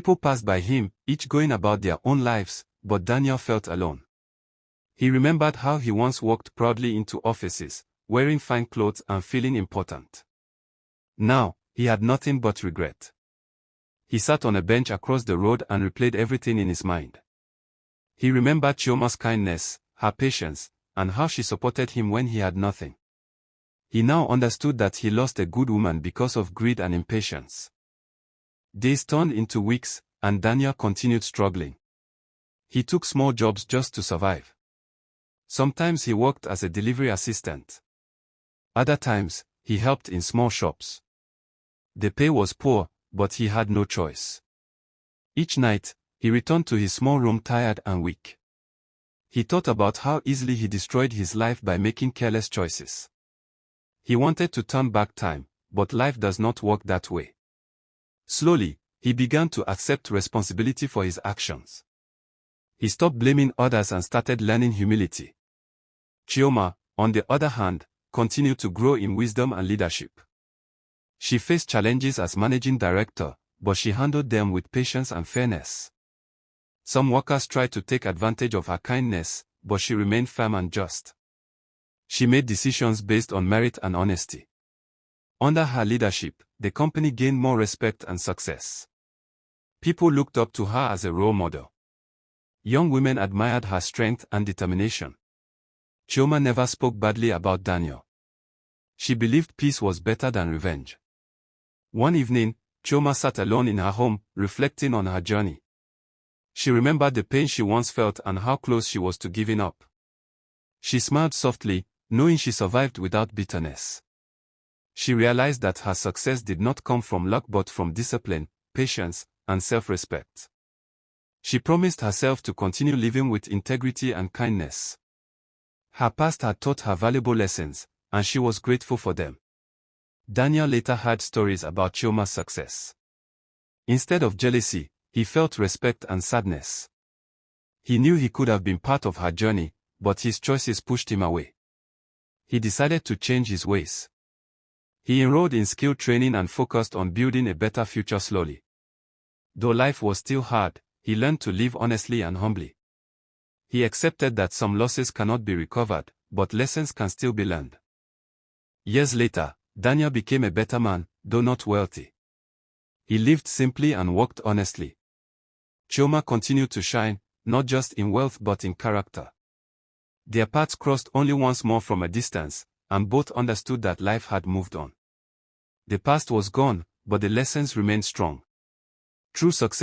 People passed by him, each going about their own lives, but Daniel felt alone. He remembered how he once walked proudly into offices, wearing fine clothes and feeling important. Now, he had nothing but regret. He sat on a bench across the road and replayed everything in his mind. He remembered Chioma's kindness, her patience, and how she supported him when he had nothing. He now understood that he lost a good woman because of greed and impatience. Days turned into weeks, and Daniel continued struggling. He took small jobs just to survive. Sometimes he worked as a delivery assistant. Other times, he helped in small shops. The pay was poor, but he had no choice. Each night, he returned to his small room tired and weak. He thought about how easily he destroyed his life by making careless choices. He wanted to turn back time, but life does not work that way. Slowly, he began to accept responsibility for his actions. He stopped blaming others and started learning humility. Chioma, on the other hand, continued to grow in wisdom and leadership. She faced challenges as managing director, but she handled them with patience and fairness. Some workers tried to take advantage of her kindness, but she remained firm and just. She made decisions based on merit and honesty. Under her leadership, the company gained more respect and success. People looked up to her as a role model. Young women admired her strength and determination. Chioma never spoke badly about Daniel. She believed peace was better than revenge. One evening, Chioma sat alone in her home, reflecting on her journey. She remembered the pain she once felt and how close she was to giving up. She smiled softly, knowing she survived without bitterness. She realized that her success did not come from luck but from discipline, patience, and self-respect. She promised herself to continue living with integrity and kindness. Her past had taught her valuable lessons, and she was grateful for them. Daniel later heard stories about Chioma's success. Instead of jealousy, he felt respect and sadness. He knew he could have been part of her journey, but his choices pushed him away. He decided to change his ways. He enrolled in skill training and focused on building a better future slowly. Though life was still hard, he learned to live honestly and humbly. He accepted that some losses cannot be recovered, but lessons can still be learned. Years later, Daniel became a better man, though not wealthy. He lived simply and worked honestly. Chioma continued to shine, not just in wealth but in character. Their paths crossed only once more from a distance, and both understood that life had moved on. The past was gone, but the lessons remained strong. True success